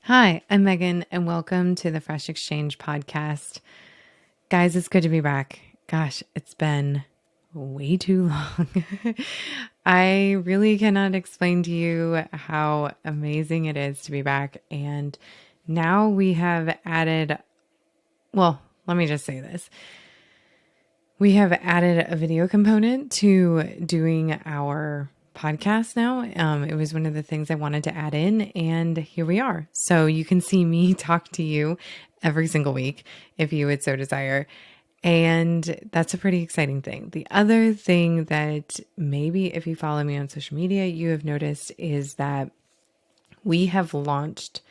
Hi, I'm Megan, and welcome to the Fresh Exchange podcast. Guys, it's good to be back. Gosh, it's been way too long. I really cannot explain to you how amazing it is to be back. And now we have added, well, let me just say this. We have added a video component to doing our podcast now. It was one of the things I wanted to add in, and here we are. So you can see me talk to you every single week if you would so desire. And that's a pretty exciting thing. The other thing that maybe if you follow me on social media, you have noticed is that we have launched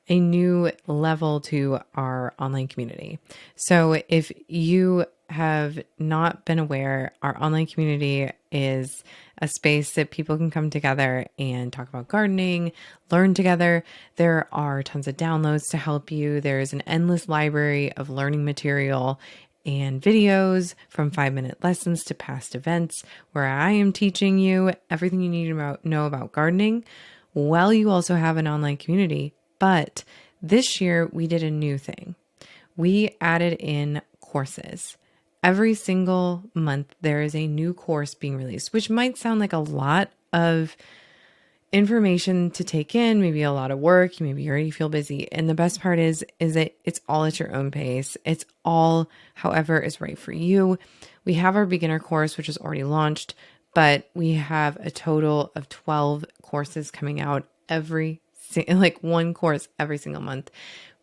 a new level to our online community. So if you have not been aware, our online community is a space that people can come together and talk about gardening, learn together. There are tons of downloads to help you. There's an endless library of learning material and videos, from 5-minute lessons to past events where I am teaching you everything you need to know about gardening. Well, you also have an online community. But this year we did a new thing. We added in courses. Every single month there is a new course being released, which might sound like a lot of information to take in, maybe a lot of work, maybe you already feel busy. And the best part is that it's all at your own pace. It's all however is right for you. We have our beginner course, which is already launched, but we have a total of 12 courses coming out one course every single month.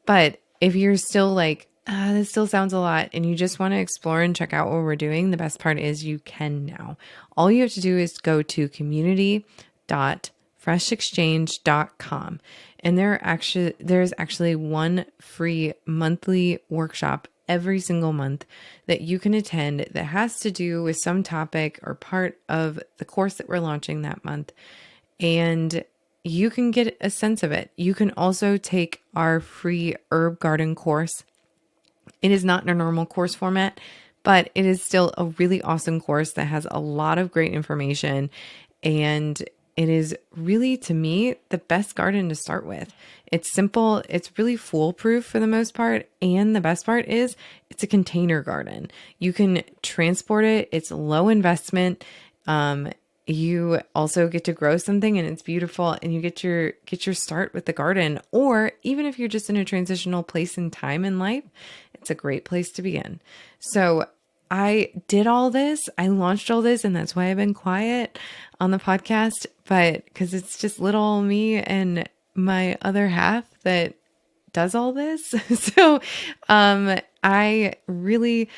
But if you're still like, this still sounds a lot, and you just want to explore and check out what we're doing, the best part is you can now. All you have to do is go to community.freshexchange.com. And there's actually one free monthly workshop every single month that you can attend that has to do with some topic or part of the course that we're launching that month. And you can get a sense of it. You can also take our free herb garden course. It is not in a normal course format, but it is still a really awesome course that has a lot of great information. And it is really, to me, the best garden to start with. It's simple. It's really foolproof for the most part. And the best part is it's a container garden. You can transport it. It's low investment. You also get to grow something and it's beautiful, and you get your start with the garden. Or even if you're just in a transitional place in time in life, it's a great place to begin. So I did all this, I launched all this, and that's why I've been quiet on the podcast, but because it's just little me and my other half that does all this. So I really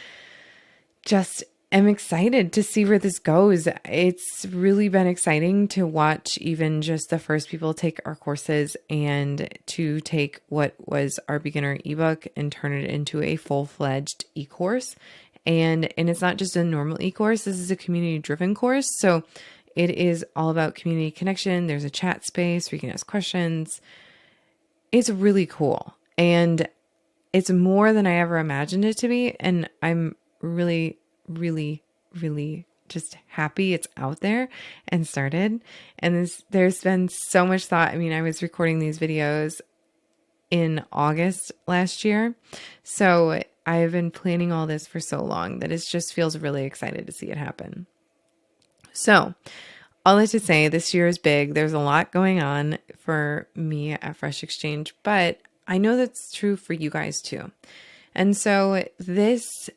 just am excited to see where this goes. It's really been exciting to watch even just the first people take our courses and to take what was our beginner ebook and turn it into a full-fledged e-course. And it's not just a normal e-course. This is a community-driven course. So it is all about community connection. There's a chat space where you can ask questions. It's really cool. And it's more than I ever imagined it to be. And I'm really just happy it's out there and started. And there's been so much thought. I mean, I was recording these videos in August last year. So I've been planning all this for so long that it just feels really excited to see it happen. So all that to say, this year is big. There's a lot going on for me at Fresh Exchange, but I know that's true for you guys too. And so this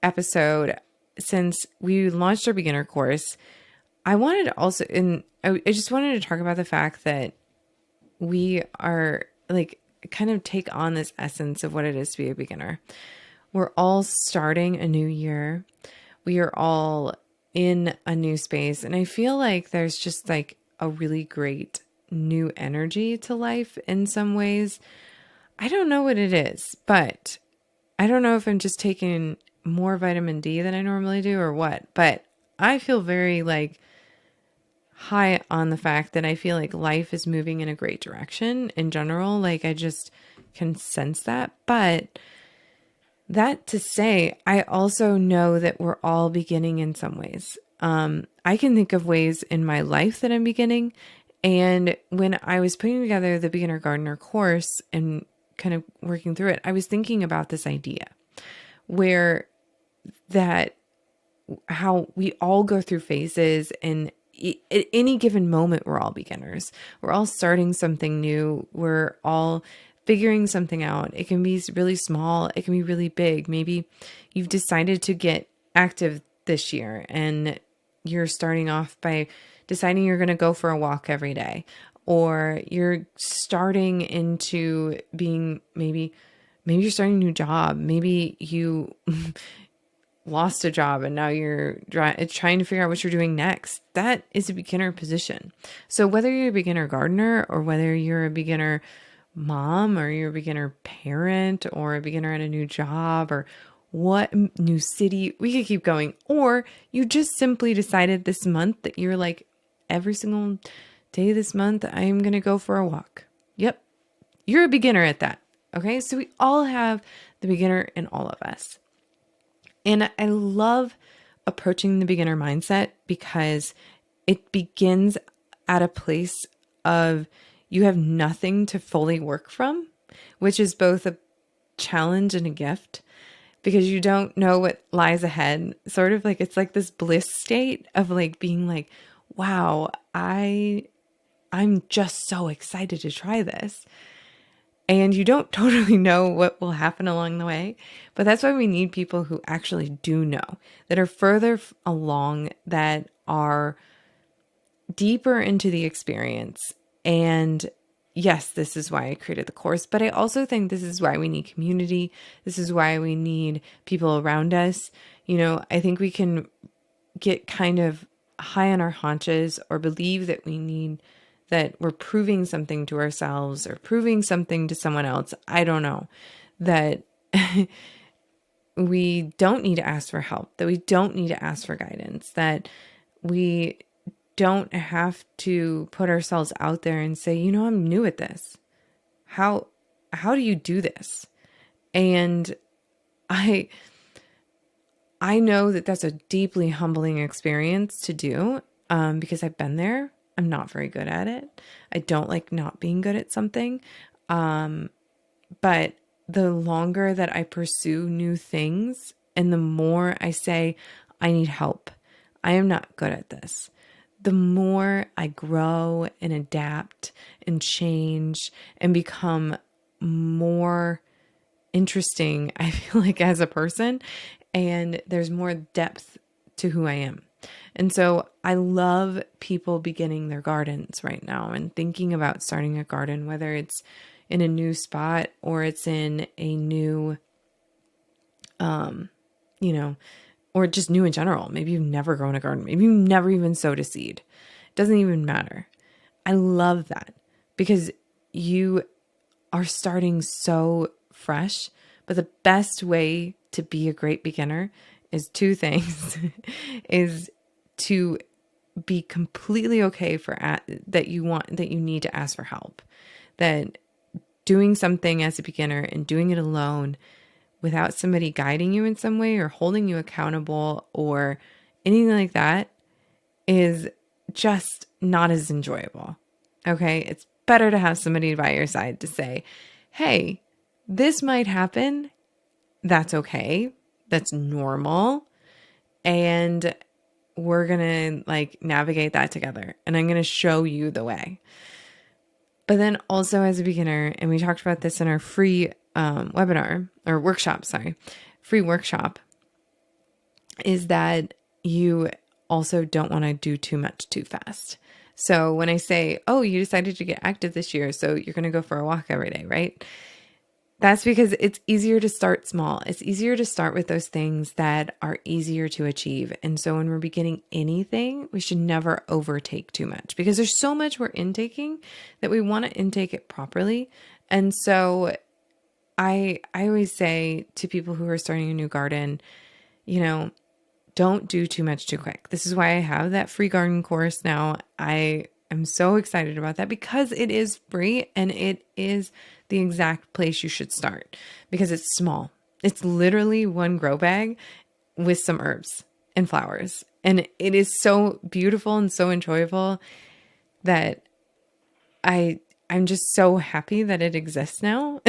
episode, since we launched our beginner course, I wanted to also, and I just wanted to talk about the fact that we are like kind of take on this essence of what it is to be a beginner. We're all starting a new year. We are all in a new space. And I feel like there's just like a really great new energy to life in some ways. I don't know what it is, but I don't know if I'm just taking more vitamin D than I normally do or what, but I feel very like high on the fact that I feel like life is moving in a great direction in general. Like I just can sense that. But that to say, I also know that we're all beginning in some ways. I can think of ways in my life that I'm beginning, And when I was putting together the beginner gardener course and kind of working through it, I was thinking about this idea where that how we all go through phases, and at any given moment, we're all beginners. We're all starting something new. We're all figuring something out. It can be really small. It can be really big. Maybe you've decided to get active this year and you're starting off by deciding you're going to go for a walk every day, or you're starting into being maybe you're starting a new job. Maybe you lost a job and now you're trying to figure out what you're doing next. That is a beginner position. So whether you're a beginner gardener or whether you're a beginner mom or you're a beginner parent or a beginner at a new job or what new city, we could keep going. Or you just simply decided this month that you're like, every single day this month, I'm going to go for a walk. Yep. You're a beginner at that. Okay. So we all have the beginner in all of us. And I love approaching the beginner mindset because it begins at a place of you have nothing to fully work from, which is both a challenge and a gift because you don't know what lies ahead. Sort of like it's like this bliss state of like being like, wow, I'm just so excited to try this. And you don't totally know what will happen along the way. But that's why we need people who actually do know, that are further along, that are deeper into the experience. And yes, this is why I created the course. But I also think this is why we need community. This is why we need people around us. You know, I think we can get kind of high on our haunches or believe that that we're proving something to ourselves or proving something to someone else. I don't know, that we don't need to ask for help, that we don't need to ask for guidance, that we don't have to put ourselves out there and say, you know, I'm new at this. How do you do this? And I know that that's a deeply humbling experience to do, because I've been there. I'm not very good at it. I don't like not being good at something. But the longer that I pursue new things and the more I say, I need help, I am not good at this, the more I grow and adapt and change and become more interesting, I feel like, as a person, and there's more depth to who I am. And so I love people beginning their gardens right now and thinking about starting a garden, whether it's in a new spot or it's in a new, or just new in general. Maybe you've never grown a garden. Maybe you've never even sowed a seed. It doesn't even matter. I love that because you are starting so fresh. But the best way to be a great beginner is two things, is to be completely okay that you need to ask for help, that doing something as a beginner and doing it alone without somebody guiding you in some way or holding you accountable or anything like that is just not as enjoyable. Okay. It's better to have somebody by your side to say, hey, this might happen. That's okay. That's normal. And we're going to navigate that together. And I'm going to show you the way. But then also as a beginner, and we talked about this in our free free workshop, is that you also don't want to do too much too fast. So when I say, oh, you decided to get active this year, so you're going to go for a walk every day, right? That's because it's easier to start small. It's easier to start with those things that are easier to achieve. And so when we're beginning anything, we should never overtake too much because there's so much we're intaking that we want to intake it properly. And so I always say to people who are starting a new garden, don't do too much too quick. This is why I have that free garden course now. I am so excited about that because it is free and it is the exact place you should start because it's small. It's literally one grow bag with some herbs and flowers. And it is so beautiful and so enjoyable that I'm just so happy that it exists now.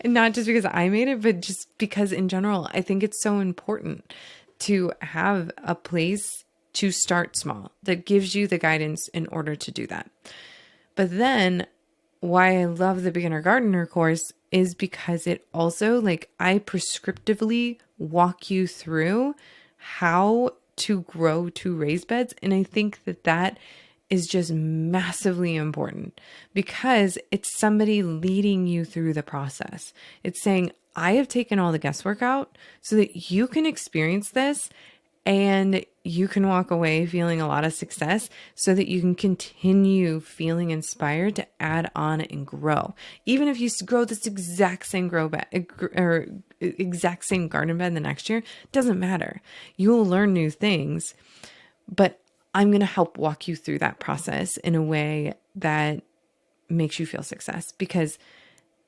And not just because I made it, but just because in general, I think it's so important to have a place to start small that gives you the guidance in order to do that. But then why I love the beginner gardener course is because it also, like, I prescriptively walk you through how to grow 2 raised beds. And I think that that is just massively important because it's somebody leading you through the process. It's saying, I have taken all the guesswork out so that you can experience this and you can walk away feeling a lot of success so that you can continue feeling inspired to add on and grow. Even if you grow this exact same grow bed or exact same garden bed the next year, doesn't matter. You will learn new things, but I'm going to help walk you through that process in a way that makes you feel success. Because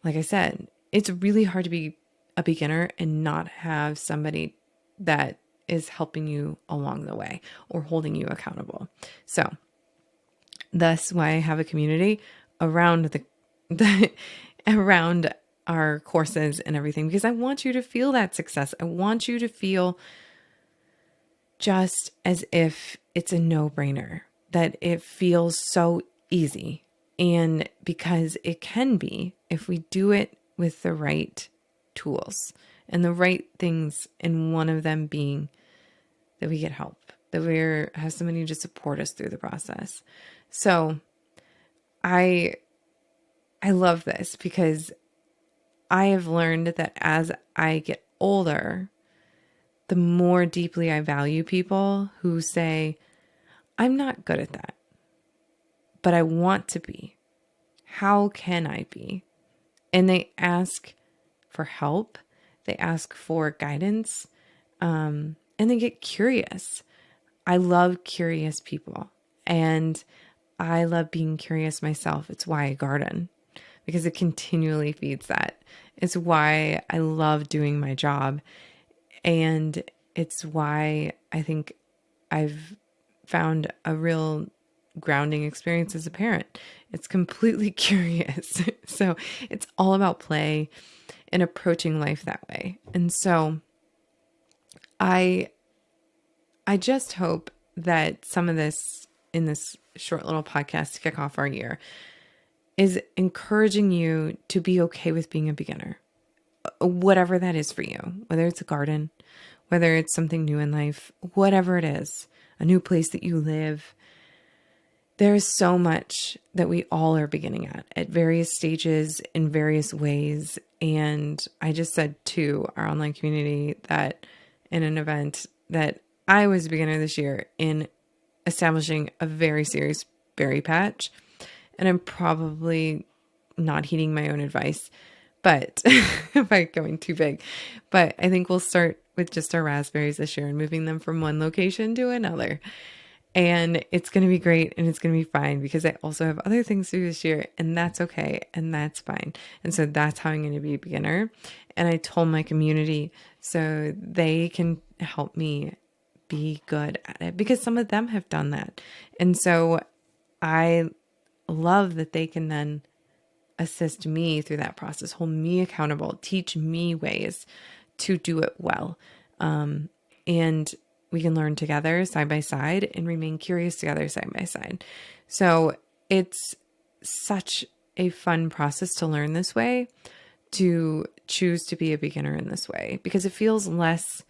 like I said, it's really hard to be a beginner and not have somebody that is helping you along the way or holding you accountable. So that's why I have a community around around our courses and everything, because I want you to feel that success. I want you to feel just as if it's a no-brainer, that it feels so easy. And because it can be if we do it with the right tools and the right things, and one of them being that we get help, that we have somebody to support us through the process. So I love this because I have learned that as I get older, the more deeply I value people who say, I'm not good at that, but I want to be. How can I be? And they ask for help. They ask for guidance. And they get curious. I love curious people. And I love being curious myself. It's why I garden, because it continually feeds that. It's why I love doing my job. And it's why I think I've found a real grounding experience as a parent. It's completely curious. So it's all about play and approaching life that way. And so I just hope that some of this in this short little podcast to kick off our year is encouraging you to be okay with being a beginner, whatever that is for you, whether it's a garden, whether it's something new in life, whatever it is, a new place that you live. There's so much that we all are beginning at various stages in various ways. And I just said to our online community that in an event that I was a beginner this year in establishing a very serious berry patch. And I'm probably not heeding my own advice, but by going too big. But I think we'll start with just our raspberries this year and moving them from one location to another. And it's going to be great and it's going to be fine because I also have other things to do this year, and that's okay and that's fine. And so that's how I'm going to be a beginner. And I told my community so they can help me be good at it because some of them have done that. And so I love that they can then assist me through that process, hold me accountable, teach me ways to do it well. And we can learn together side by side and remain curious together side by side. So it's such a fun process to learn this way, to choose to be a beginner in this way, because it feels less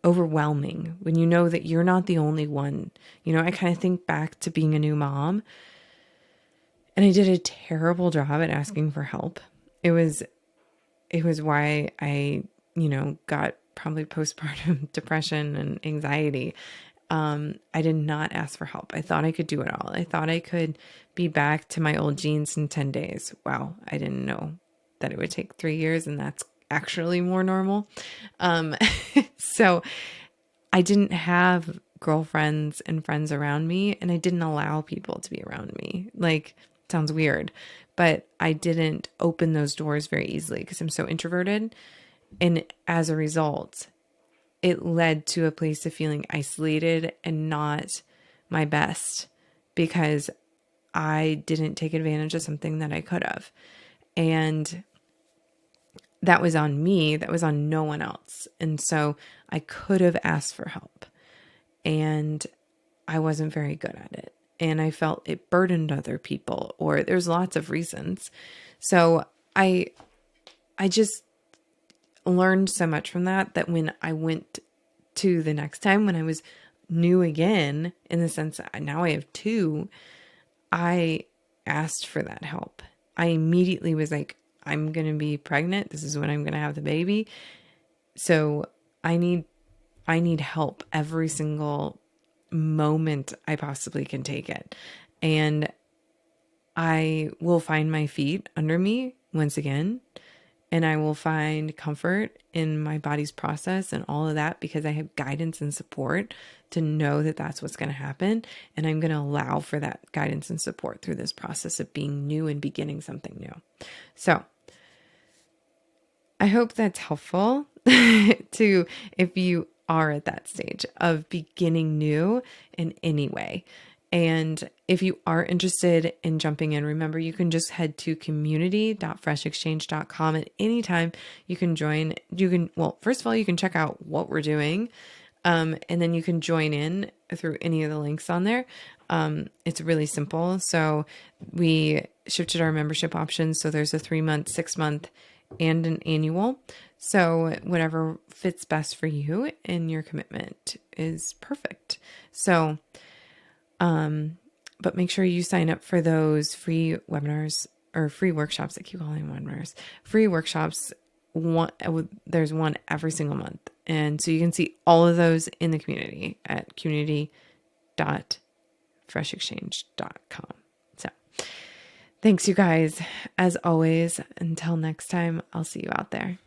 overwhelming when you know that you're not the only one. You know, I kind of think back to being a new mom, and I did a terrible job at asking for help. It was why I, got probably postpartum depression and anxiety. I did not ask for help. I thought I could do it all. I thought I could be back to my old jeans in 10 days. Wow. I didn't know that it would take 3 years, and that's actually more normal. So I didn't have girlfriends and friends around me, and I didn't allow people to be around me. Like, sounds weird, but I didn't open those doors very easily because I'm so introverted. And as a result, it led to a place of feeling isolated and not my best because I didn't take advantage of something that I could have. And that was on me. That was on no one else. And so I could have asked for help, and I wasn't very good at it. And I felt it burdened other people, or there's lots of reasons. So I just learned so much from that, that when I went to the next time, when I was new again, in the sense that now I have two, I asked for that help. I immediately was like, I'm going to be pregnant. This is when I'm going to have the baby. So I need help every single moment I possibly can take it. And I will find my feet under me once again. And I will find comfort in my body's process and all of that, because I have guidance and support to know that that's what's going to happen. And I'm going to allow for that guidance and support through this process of being new and beginning something new. So I hope that's helpful to, if you are at that stage of beginning new in any way. And if you are interested in jumping in, remember, you can just head to community.freshexchange.com at any time. You can join. Well, first of all, you can check out what we're doing. And then you can join in through any of the links on there. It's really simple. So we shifted our membership options. So there's a 3-month, 6-month, and an annual. So whatever fits best for you and your commitment is perfect. So, but make sure you sign up for those free webinars or free workshops. I keep calling them webinars, free workshops. There's one every single month. And so you can see all of those in the community at community.freshexchange.com. So thanks, you guys. As always, until next time, I'll see you out there.